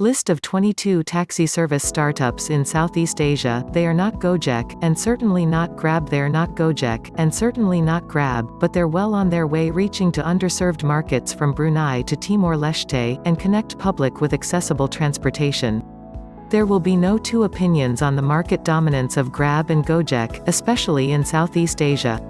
List of 22 taxi service startups in Southeast Asia. They are not Gojek, and certainly not Grab. They're not Gojek, and certainly not Grab, but they're well on their way reaching to underserved markets from Brunei to Timor Leste, and connect public with accessible transportation. There will be no two opinions on the market dominance of Grab and Gojek, especially in Southeast Asia.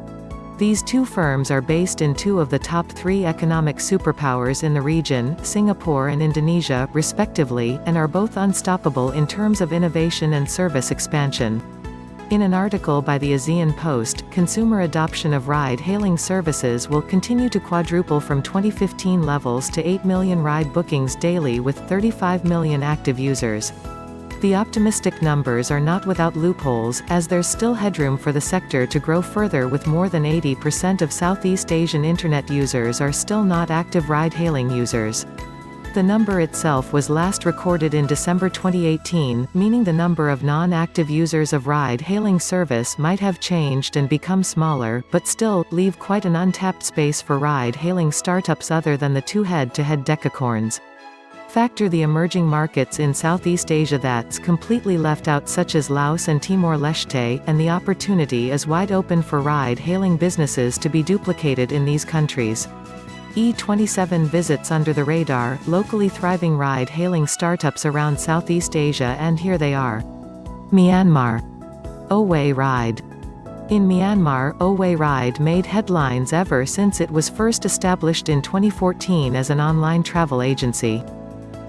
These two firms are based in two of the top three economic superpowers in the region, Singapore and Indonesia, respectively, and are both unstoppable in terms of innovation and service expansion. In an article by the ASEAN Post, consumer adoption of ride-hailing services will continue to quadruple from 2015 levels to 8 million ride bookings daily with 35 million active users. The optimistic numbers are not without loopholes, as there's still headroom for the sector to grow further, with more than 80% of Southeast Asian internet users are still not active ride-hailing users. The number itself was last recorded in December 2018, meaning the number of non-active users of ride-hailing service might have changed and become smaller, but still, leave quite an untapped space for ride-hailing startups other than the two head-to-head decacorns. Factor the emerging markets in Southeast Asia that's completely left out, such as Laos and Timor Leste, and the opportunity is wide open for ride-hailing businesses to be duplicated in these countries. E27 visits under the radar, locally thriving ride-hailing startups around Southeast Asia, and here they are. Myanmar. Oway Ride. In Myanmar, Oway Ride made headlines ever since it was first established in 2014 as an online travel agency.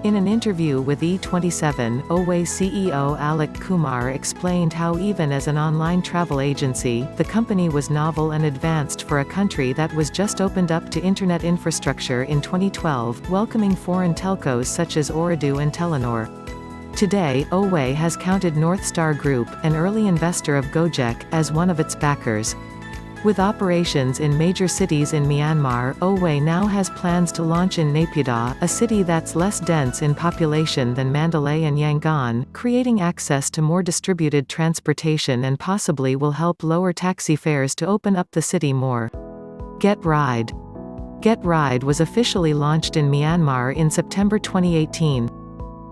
In an interview with E27, Oway CEO Alok Kumar explained how even as an online travel agency, the company was novel and advanced for a country that was just opened up to internet infrastructure in 2012, welcoming foreign telcos such as Ooredoo and Telenor. Today, Oway has counted North Star Group, an early investor of Gojek, as one of its backers. With operations in major cities in Myanmar, Oway now has plans to launch in Naypyidaw, a city that's less dense in population than Mandalay and Yangon, creating access to more distributed transportation and possibly will help lower taxi fares to open up the city more. Get Ride. Get Ride was officially launched in Myanmar in September 2018.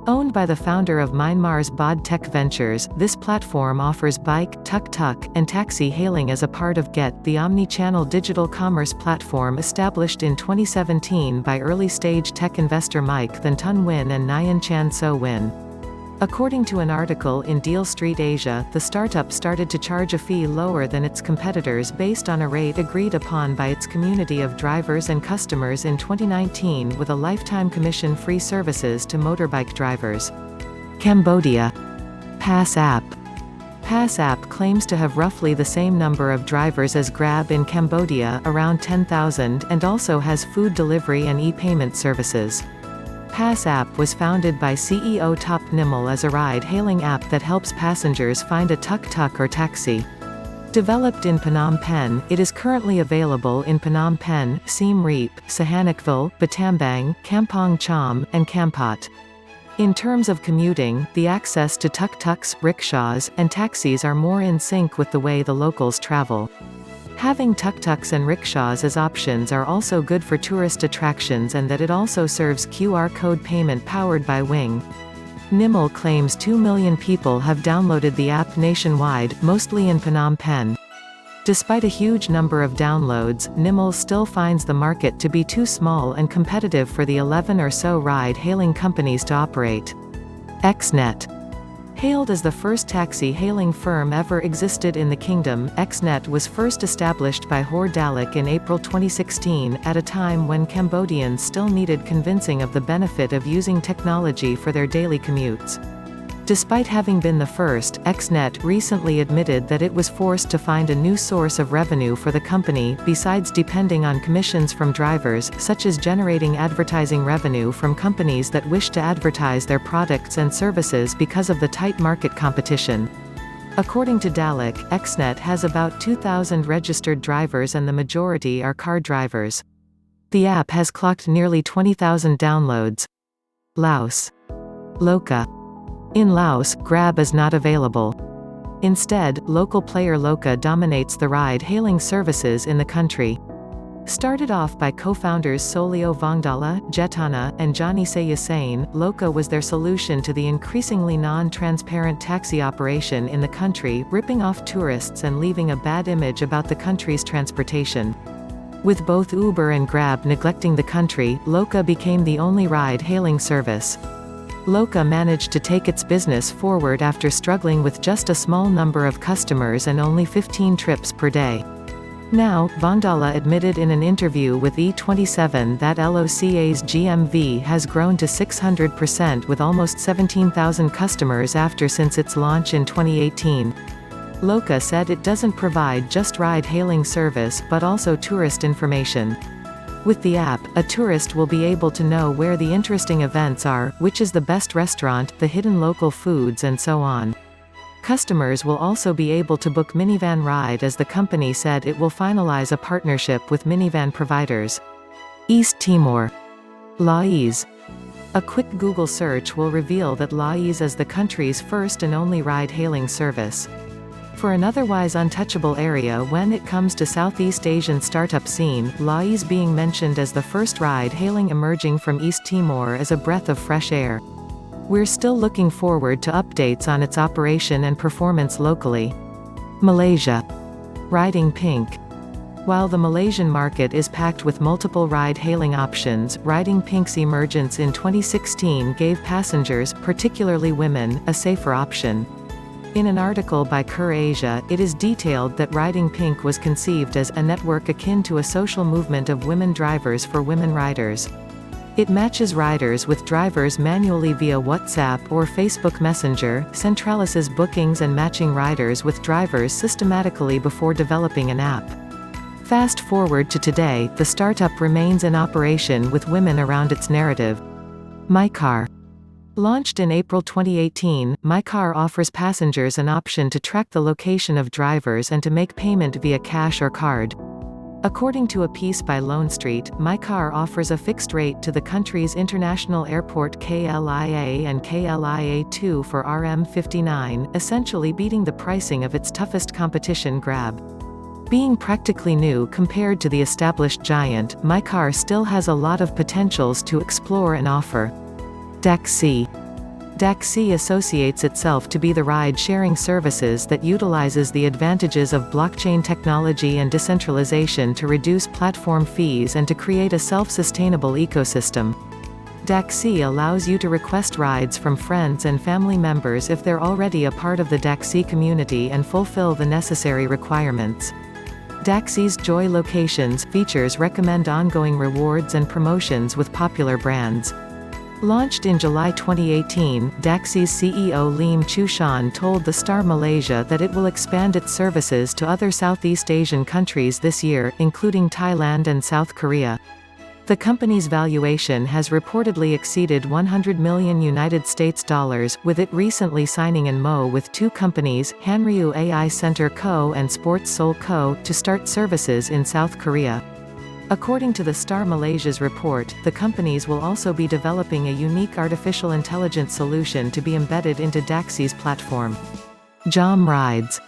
Owned by the founder of Myanmar's Bod Tech Ventures, this platform offers bike, tuk-tuk, and taxi hailing as a part of Get, the omni-channel digital commerce platform established in 2017 by early-stage tech investor Mike Than Tun Win and Nyan Chan So Win. According to an article in Deal Street Asia, the startup started to charge a fee lower than its competitors based on a rate agreed upon by its community of drivers and customers in 2019, with a lifetime commission-free services to motorbike drivers. Cambodia. Pass App. Pass App claims to have roughly the same number of drivers as Grab in Cambodia, around 10,000, and also has food delivery and e-payment services. Pass App was founded by CEO Top Nimel as a ride-hailing app that helps passengers find a tuk-tuk or taxi. Developed in Phnom Penh, it is currently available in Phnom Penh, Siem Reap, Sihanoukville, Battambang, Kampong Cham, and Kampot. In terms of commuting, the access to tuk-tuks, rickshaws, and taxis are more in sync with the way the locals travel. Having tuk-tuks and rickshaws as options are also good for tourist attractions, and that it also serves QR code payment powered by Wing. Nimel claims 2 million people have downloaded the app nationwide, mostly in Phnom Penh. Despite a huge number of downloads, Nimel still finds the market to be too small and competitive for the 11 or so ride-hailing companies to operate. XNet. Hailed as the first taxi-hailing firm ever existed in the kingdom, XNet was first established by Hor Dalek in April 2016, at a time when Cambodians still needed convincing of the benefit of using technology for their daily commutes. Despite having been the first, XNet recently admitted that it was forced to find a new source of revenue for the company, besides depending on commissions from drivers, such as generating advertising revenue from companies that wish to advertise their products and services because of the tight market competition. According to Dalek, XNet has about 2,000 registered drivers and the majority are car drivers. The app has clocked nearly 20,000 downloads. Laos. Loca. In Laos, Grab is not available. Instead, local player Loca dominates the ride-hailing services in the country. Started off by co-founders Solio Vongdala, Jetana, and Johnny Sayasane, Loka was their solution to the increasingly non-transparent taxi operation in the country, ripping off tourists and leaving a bad image about the country's transportation. With both Uber and Grab neglecting the country, Loka became the only ride-hailing service. Loka managed to take its business forward after struggling with just a small number of customers and only 15 trips per day. Now, Vongdala admitted in an interview with E27 that LOCA's GMV has grown to 600% with almost 17,000 customers since its launch in 2018. Loka said it doesn't provide just ride-hailing service but also tourist information. With the app, a tourist will be able to know where the interesting events are, which is the best restaurant, the hidden local foods and so on. Customers will also be able to book minivan ride as the company said it will finalize a partnership with minivan providers. East Timor. Lais. A quick Google search will reveal that Lais is the country's first and only ride-hailing service. For an otherwise untouchable area when it comes to Southeast Asian startup scene, Lais being mentioned as the first ride-hailing emerging from East Timor is a breath of fresh air. We're still looking forward to updates on its operation and performance locally. Malaysia. Riding Pink. While the Malaysian market is packed with multiple ride-hailing options, Riding Pink's emergence in 2016 gave passengers, particularly women, a safer option. In an article by CurAsia, it is detailed that Riding Pink was conceived as a network akin to a social movement of women drivers for women riders. It matches riders with drivers manually via WhatsApp or Facebook Messenger, centralizes bookings and matching riders with drivers systematically before developing an app. Fast forward to today, the startup remains in operation with women around its narrative. MyCar. Launched in April 2018, MyCar offers passengers an option to track the location of drivers and to make payment via cash or card. According to a piece by Lone Street, MyCar offers a fixed rate to the country's international airport KLIA and KLIA2 for RM59, essentially beating the pricing of its toughest competition Grab. Being practically new compared to the established giant, MyCar still has a lot of potentials to explore and offer. Daxi. Daxi associates itself to be the ride-sharing services that utilizes the advantages of blockchain technology and decentralization to reduce platform fees and to create a self-sustainable ecosystem. Daxi allows you to request rides from friends and family members if they're already a part of the Daxi community and fulfill the necessary requirements. Daxi's Joy Locations features recommend ongoing rewards and promotions with popular brands. Launched in July 2018, Daxi's CEO Lim Chushan told The Star Malaysia that it will expand its services to other Southeast Asian countries this year, including Thailand and South Korea. The company's valuation has reportedly exceeded $100 million, with it recently signing an MO with two companies, Hanryu AI Center Co. and Sports Seoul Co., to start services in South Korea. According to the Star Malaysia's report, the companies will also be developing a unique artificial intelligence solution to be embedded into Daxi's platform. Jom Rides.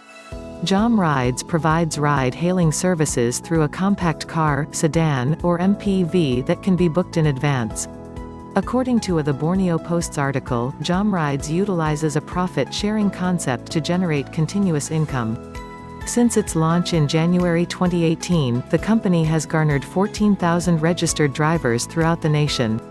Jom Rides provides ride-hailing services through a compact car, sedan, or MPV that can be booked in advance. According to the Borneo Post's article, Jom Rides utilizes a profit-sharing concept to generate continuous income. Since its launch in January 2018, the company has garnered 14,000 registered drivers throughout the nation.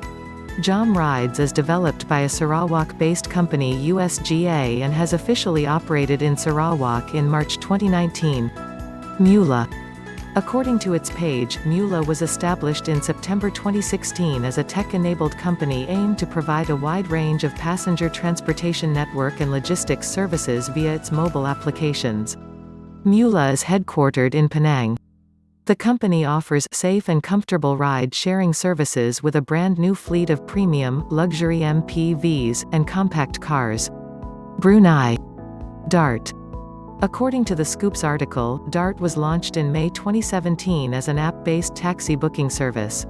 Jom Rides is developed by a Sarawak-based company USGA and has officially operated in Sarawak in March 2019. Mula. According to its page, Mula was established in September 2016 as a tech-enabled company aimed to provide a wide range of passenger transportation network and logistics services via its mobile applications. Mula is headquartered in Penang. The company offers safe and comfortable ride-sharing services with a brand new fleet of premium, luxury MPVs, and compact cars. Brunei. Dart. According to the Scoops article, Dart was launched in May 2017 as an app-based taxi booking service.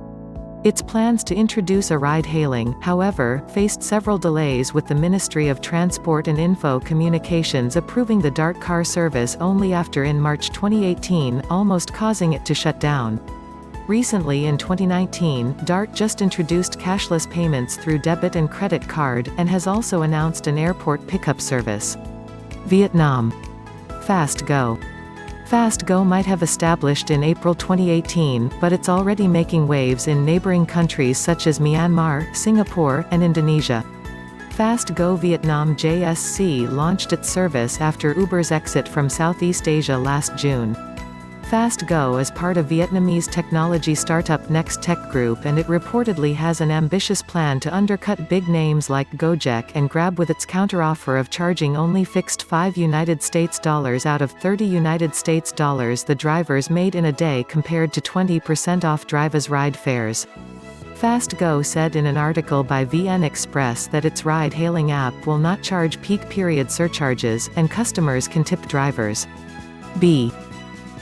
Its plans to introduce a ride-hailing, however, faced several delays with the Ministry of Transport and Info Communications approving the Dart car service only after in March 2018, almost causing it to shut down. Recently in 2019, DART just introduced cashless payments through debit and credit card, and has also announced an airport pickup service. Vietnam. Fast Go. Fast Go might have established in April 2018, but it's already making waves in neighboring countries such as Myanmar, Singapore, and Indonesia. Fast Go Vietnam JSC launched its service after Uber's exit from Southeast Asia last June. Fast Go is part of Vietnamese technology startup Next Tech Group, and it reportedly has an ambitious plan to undercut big names like Gojek and Grab with its counteroffer of charging only fixed $5 out of $30 the drivers made in a day, compared to 20% off drivers' ride fares. Fast Go said in an article by VN Express that its ride-hailing app will not charge peak period surcharges, and customers can tip drivers. B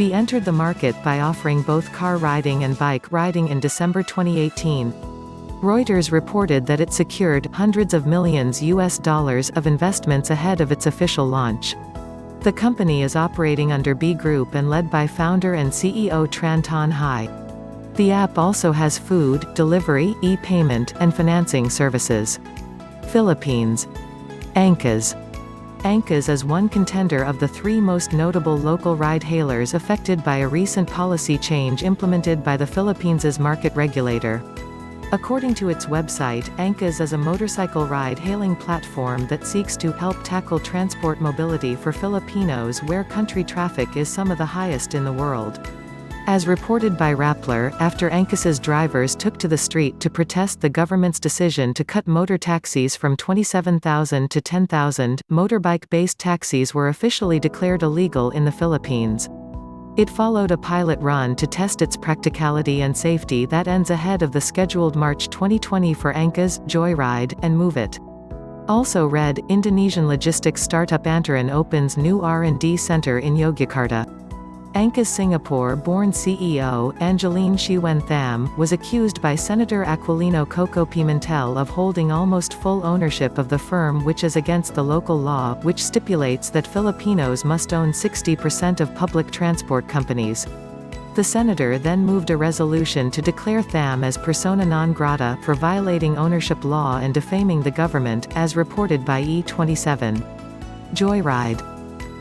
entered the market by offering both car riding and bike riding in December 2018. Reuters reported that it secured hundreds of millions US of investments ahead of its official launch. The company is operating under B Group and led by founder and CEO Tran Ton Hai. The app also has food, delivery, e-payment, and financing services. Philippines. Angkas. Angkas is one contender of the three most notable local ride-hailers affected by a recent policy change implemented by the Philippines' market regulator. According to its website, Angkas is a motorcycle ride-hailing platform that seeks to help tackle transport mobility for Filipinos where country traffic is some of the highest in the world. As reported by Rappler, after Angkas's drivers took to the street to protest the government's decision to cut motor taxis from 27,000 to 10,000, motorbike-based taxis were officially declared illegal in the Philippines. It followed a pilot run to test its practicality and safety that ends ahead of the scheduled March 2020 for Angkas, Joyride, and MoveIt. Also read, Indonesian logistics startup Antaren opens new R&D center in Yogyakarta. Angkas Singapore-born CEO, Angeline Shiwen Tham, was accused by Senator Aquilino Coco Pimentel of holding almost full ownership of the firm, which is against the local law, which stipulates that Filipinos must own 60% of public transport companies. The senator then moved a resolution to declare Tham as persona non grata for violating ownership law and defaming the government, as reported by E27. Joyride.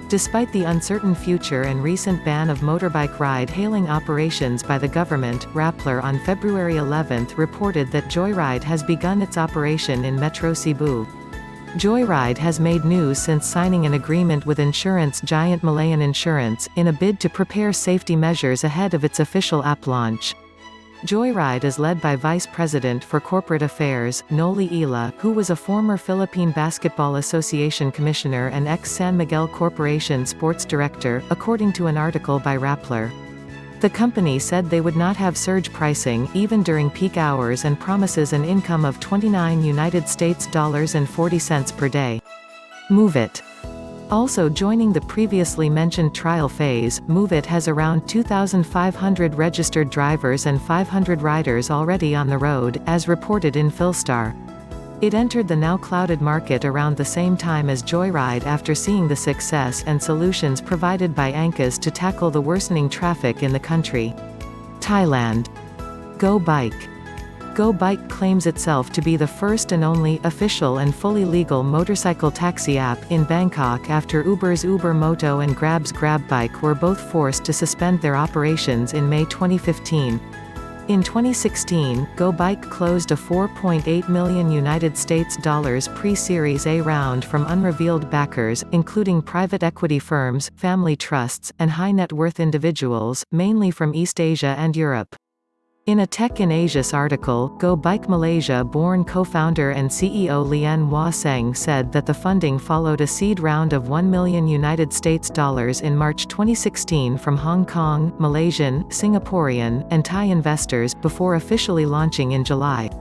Despite the uncertain future and recent ban of motorbike ride-hailing operations by the government, Rappler on February 11 reported that Joyride has begun its operation in Metro Cebu. Joyride has made news since signing an agreement with insurance giant Malayan Insurance, in a bid to prepare safety measures ahead of its official app launch. Joyride is led by Vice President for Corporate Affairs, Noli Ila, who was a former Philippine Basketball Association Commissioner and ex-San Miguel Corporation Sports Director, according to an article by Rappler. The company said they would not have surge pricing, even during peak hours, and promises an income of $29 per day. MoveIt. Also joining the previously mentioned trial phase, MoveIt has around 2,500 registered drivers and 500 riders already on the road, as reported in Philstar. It entered the now clouded market around the same time as Joyride after seeing the success and solutions provided by Angkas to tackle the worsening traffic in the country. Thailand. Go Bike. Go Bike claims itself to be the first and only official and fully legal motorcycle taxi app in Bangkok after Uber's Uber Moto and Grab's Grab Bike were both forced to suspend their operations in May 2015. In 2016, Go Bike closed a $4.8 million pre-Series A round from unrevealed backers, including private equity firms, family trusts, and high-net-worth individuals, mainly from East Asia and Europe. In a Tech in Asia's article, Go Bike Malaysia-born co-founder and CEO Lian Hua Seng said that the funding followed a seed round of $1 million in March 2016 from Hong Kong, Malaysian, Singaporean, and Thai investors, before officially launching in July.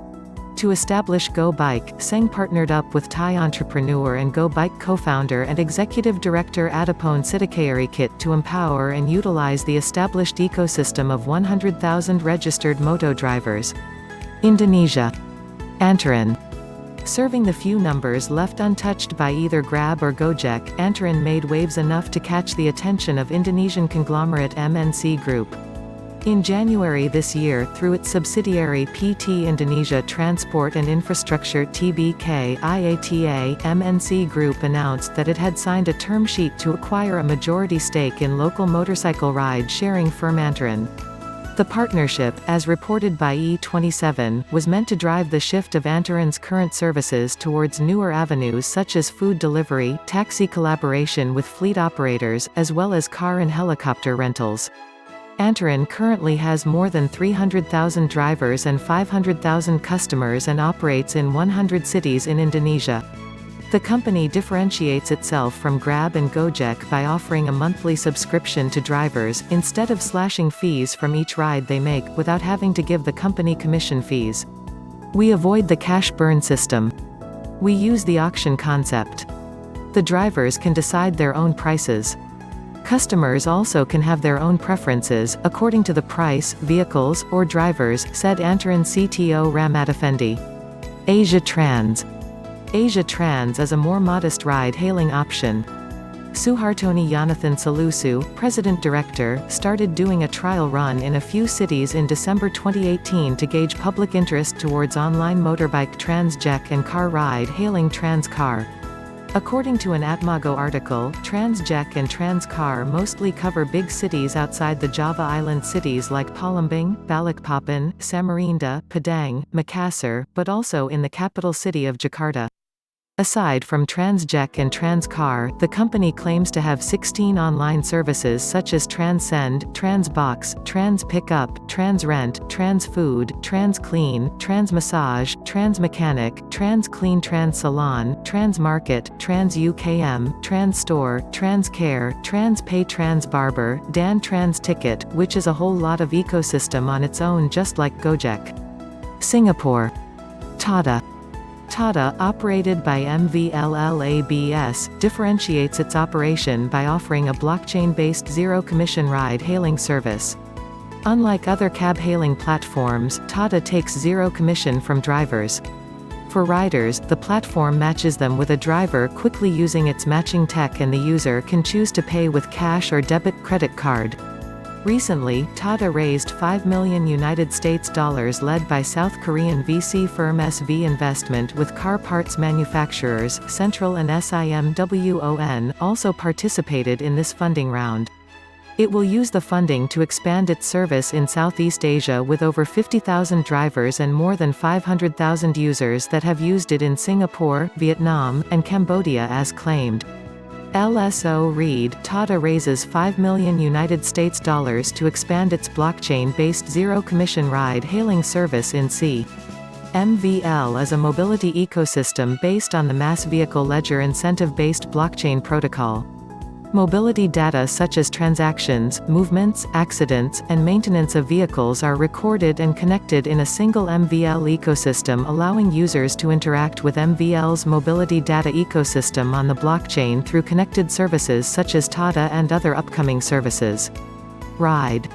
To establish Go Bike, Seng partnered up with Thai entrepreneur and Go Bike co-founder and executive director Adipone Sitakayarikit to empower and utilize the established ecosystem of 100,000 registered moto drivers. Indonesia. Antaren. Serving the few numbers left untouched by either Grab or Gojek, Antaren made waves enough to catch the attention of Indonesian conglomerate MNC Group. In January this year, through its subsidiary PT Indonesia Transport and Infrastructure Tbk IATA, MNC Group announced that it had signed a term sheet to acquire a majority stake in local motorcycle ride-sharing firm Antaran. The partnership, as reported by E27, was meant to drive the shift of Antaran's current services towards newer avenues such as food delivery, taxi collaboration with fleet operators, as well as car and helicopter rentals. Antaran currently has more than 300,000 drivers and 500,000 customers and operates in 100 cities in Indonesia. The company differentiates itself from Grab and Gojek by offering a monthly subscription to drivers, instead of slashing fees from each ride they make, without having to give the company commission fees. We avoid the cash burn system. We use the auction concept. The drivers can decide their own prices. Customers also can have their own preferences, according to the price, vehicles, or drivers, said Antaran CTO Rahmat Effendi. Asia Trans. Asia Trans is a more modest ride-hailing option. Suhartoni Yonathan Salusu, President-Director, started doing a trial run in a few cities in December 2018 to gauge public interest towards online motorbike Transjek and car ride-hailing Transcar. According to an Atmago article, Transjek and Transcar mostly cover big cities outside the Java Island cities like Palembang, Balikpapan, Samarinda, Padang, Makassar, but also in the capital city of Jakarta. Aside from Transjek and Transcar, the company claims to have 16 online services such as Transcend, Transbox, Transpickup, Transrent, Transfood, Transclean, Transmassage, Transmechanic, Transclean, Transsalon, Transmarket, TransUKM, Transstore, Transcare, Transpay, Transbarber, Dan Transticket, which is a whole lot of ecosystem on its own, just like Gojek. Singapore. Tata. Tata, operated by MVLLABS, differentiates its operation by offering a blockchain-based zero-commission ride-hailing service. Unlike other cab-hailing platforms, Tata takes zero commission from drivers. For riders, the platform matches them with a driver quickly using its matching tech, and the user can choose to pay with cash or debit credit card. Recently, Tata raised $5 million led by South Korean VC firm SV Investment, with car parts manufacturers, Central and SIMWON, also participated in this funding round. It will use the funding to expand its service in Southeast Asia with over 50,000 drivers and more than 500,000 users that have used it in Singapore, Vietnam, and Cambodia as claimed. LSO read, Tata raises $5 million to expand its blockchain-based zero-commission ride-hailing service in C. MVL is a mobility ecosystem based on the mass vehicle ledger incentive-based blockchain protocol. Mobility data such as transactions, movements, accidents, and maintenance of vehicles are recorded and connected in a single MVL ecosystem, allowing users to interact with MVL's mobility data ecosystem on the blockchain through connected services such as Tata and other upcoming services. Ride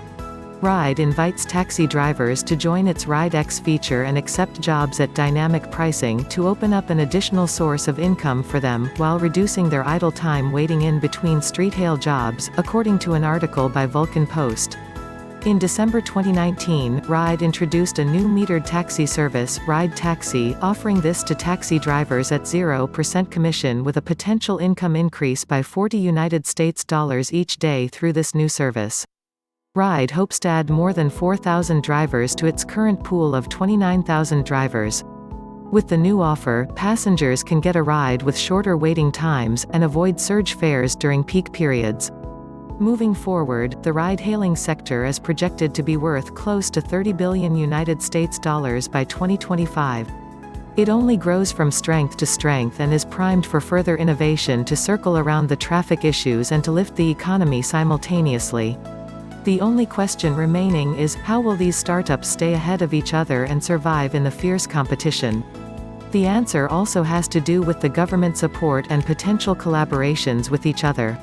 invites taxi drivers to join its RideX feature and accept jobs at dynamic pricing to open up an additional source of income for them, while reducing their idle time waiting in between street hail jobs, according to an article by Vulcan Post. In December 2019, Ride introduced a new metered taxi service, Ride Taxi, offering this to taxi drivers at 0% commission with a potential income increase by $40 each day through this new service. Ride hopes to add more than 4,000 drivers to its current pool of 29,000 drivers. With the new offer, passengers can get a ride with shorter waiting times, and avoid surge fares during peak periods. Moving forward, the ride-hailing sector is projected to be worth close to $30 billion by 2025. It only grows from strength to strength and is primed for further innovation to circle around the traffic issues and to lift the economy simultaneously. The only question remaining is, how will these startups stay ahead of each other and survive in the fierce competition? The answer also has to do with the government support and potential collaborations with each other.